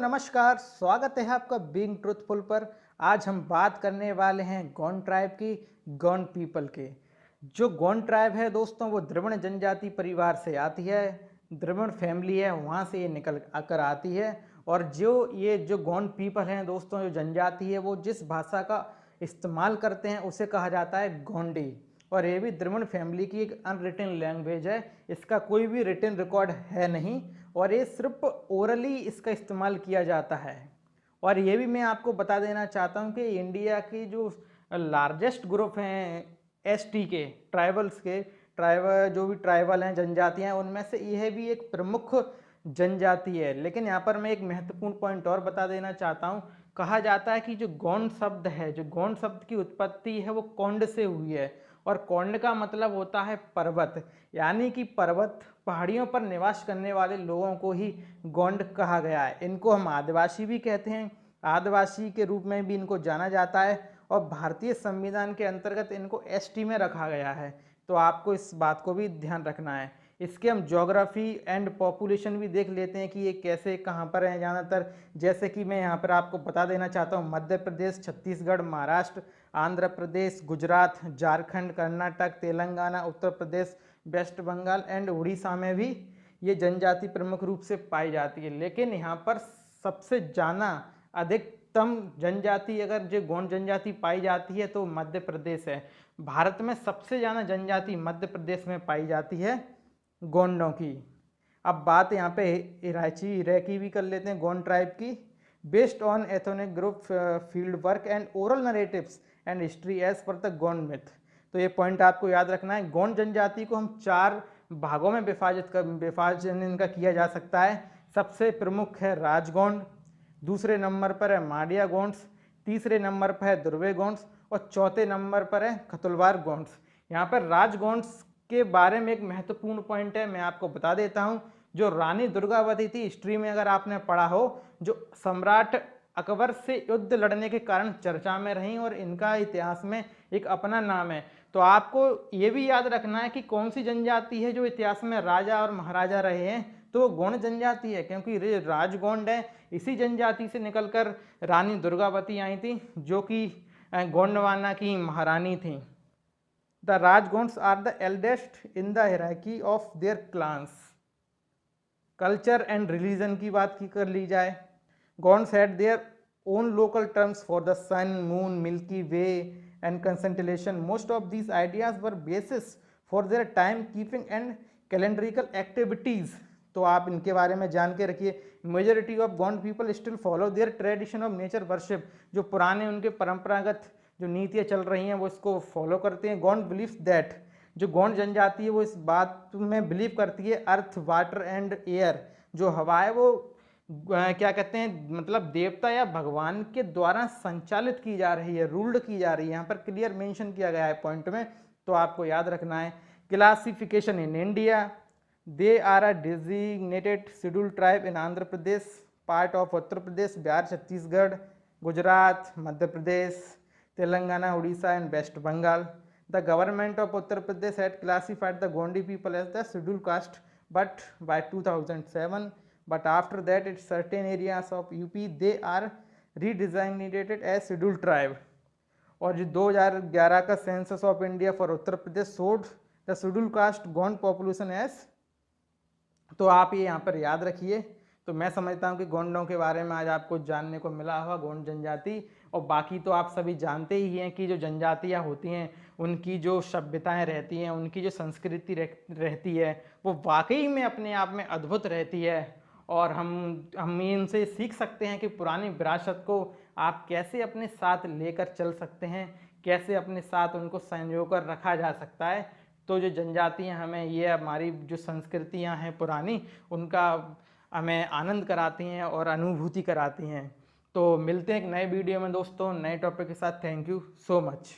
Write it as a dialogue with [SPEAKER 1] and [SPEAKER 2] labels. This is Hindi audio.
[SPEAKER 1] नमस्कार, स्वागत है आपका बीइंग ट्रुथफुल पर। आज हम बात करने वाले हैं गोंड ट्राइब की, गोंड पीपल के। जो गोंड ट्राइब है दोस्तों, वो द्रविड़ जनजाति परिवार से आती है। द्रविड़ फैमिली है, वहाँ से ये निकल आकर आती है। और जो गोंड पीपल हैं दोस्तों, जो जनजाति है, वो जिस भाषा का इस्तेमाल करते हैं उसे कहा जाता है गोंडी। और ये भी द्रविड़ फैमिली की एक अनरिटन लैंग्वेज है, इसका कोई भी रिटन रिकॉर्ड है नहीं, और ये सिर्फ ओरली इसका इस्तेमाल किया जाता है। और ये भी मैं आपको बता देना चाहता हूँ कि इंडिया की जो लार्जेस्ट ग्रुप हैं एसटी के, ट्राइबल्स के, ट्राइबल जो भी ट्राइबल हैं, जनजातियाँ, उनमें से यह भी एक प्रमुख जनजाति है। लेकिन यहाँ पर मैं एक महत्वपूर्ण पॉइंट और बता देना चाहता हूँ। कहा जाता है कि जो गोंड शब्द है, जो गोंड शब्द की उत्पत्ति है, वो कोंड से हुई है। और कोंड का मतलब होता है पर्वत, यानी कि पर्वत, पहाड़ियों पर निवास करने वाले लोगों को ही गोंड कहा गया है। इनको हम आदिवासी भी कहते हैं, आदिवासी के रूप में भी इनको जाना जाता है। और भारतीय संविधान के अंतर्गत इनको एसटी में रखा गया है। तो आपको इस बात को भी ध्यान रखना है। इसके हम ज्योग्राफी एंड पॉपुलेशन भी देख लेते हैं कि ये कैसे कहाँ पर हैं ज़्यादातर। जैसे कि मैं यहाँ पर आपको बता देना चाहता हूँ, मध्य प्रदेश, छत्तीसगढ़, महाराष्ट्र, आंध्र प्रदेश, गुजरात, झारखंड, कर्नाटक, तेलंगाना, उत्तर प्रदेश, वेस्ट बंगाल एंड उड़ीसा में भी ये जनजाति प्रमुख रूप से पाई जाती है। लेकिन यहाँ पर सबसे ज़्यादा अधिकतम जनजाति अगर जो गोंड जनजाति पाई जाती है तो मध्य प्रदेश है। भारत में सबसे ज़्यादा जनजाति मध्य प्रदेश में पाई जाती है गोंडों की। अब बात यहाँ पे इराकी भी कर लेते हैं गोंड ट्राइब की। Based on ethnic group, field work and oral narratives and history as per the Gond myth. तो ये पॉइंट आपको याद रखना है। गोंड जनजाति को हम 4 भागों में विभाजन इनका किया जा सकता है। सबसे प्रमुख है राजगोंड, दूसरे नंबर पर है माडिया गोंड्स, तीसरे नंबर पर है दुर्वे गोंड्स और चौथे नंबर पर है खतुलवार गोंड्स। यहाँ पर राजगोंड्स के बारे में एक महत्वपूर्ण पॉइंट है, मैं आपको बता देता हूँ। जो रानी दुर्गावती थी, हिस्ट्री में अगर आपने पढ़ा हो, जो सम्राट अकबर से युद्ध लड़ने के कारण चर्चा में रही और इनका इतिहास में एक अपना नाम है। तो आपको ये भी याद रखना है कि कौन सी जनजाति है जो इतिहास में राजा और महाराजा रहे हैं, तो वो गोंड जनजाति है, क्योंकि राजगोंड है। इसी जनजाति से निकलकर रानी दुर्गावती आई थी, जो कि गोंडवाना की महारानी थी। The Rajgonds are the eldest in the hierarchy of their clans. Culture and religion की बात की कर ली जाए, Gonds had their own local terms for the sun, moon, Milky Way and constellation. Most of these ideas were basis for their time keeping and calendrical activities. तो आप इनके बारे में जान के रखिए। Majority of Gond people still follow their tradition of nature worship. जो पुराने उनके परंपरागत जो नीतियाँ चल रही हैं वो इसको फॉलो करते हैं। गोंड बिलीव्स दैट, जो गोंड जनजाति है वो इस बात में बिलीव करती है, अर्थ, वाटर एंड एयर, जो हवा है वो क्या कहते हैं, मतलब देवता या भगवान के द्वारा संचालित की जा रही है, रूल्ड की जा रही है। यहाँ पर क्लियर मेंशन किया गया है पॉइंट में, तो आपको याद रखना है। Classification in India, they are a designated schedule tribe in Andhra Pradesh, part of Uttar Pradesh, Bihar, Chhattisgarh, Gujarat, Madhya Pradesh, Telangana, Odisha and West Bengal. The government of Uttar Pradesh had classified the Gondi people as the scheduled caste, but by 2007. But after that, in certain areas of UP, they are redesignated as scheduled tribe. और जो 2011 का census of India for Uttar Pradesh showed the schedule caste Gond population as. तो आप ये यहाँ पर याद रखिए। तो मैं समझता हूँ कि गोंडों के बारे में आज आपको जानने को मिला होगा, गोंड जनजाति। और बाकी तो आप सभी जानते ही हैं कि जो जनजातियाँ होती हैं उनकी जो सभ्यताएं रहती हैं, उनकी जो संस्कृति रहती है, वो वाकई में अपने आप में अद्भुत रहती है। और हम इनसे सीख सकते हैं कि पुरानी विरासत को आप कैसे अपने साथ लेकर चल सकते हैं, कैसे अपने साथ उनको संजो कर रखा जा सकता है। तो जो जनजातियाँ हमें ये हमारी जो संस्कृतियाँ हैं पुरानी, उनका हमें आनंद कराती हैं और अनुभूति कराती हैं। तो मिलते हैं एक नए वीडियो में दोस्तों, नए टॉपिक के साथ। Thank you so much.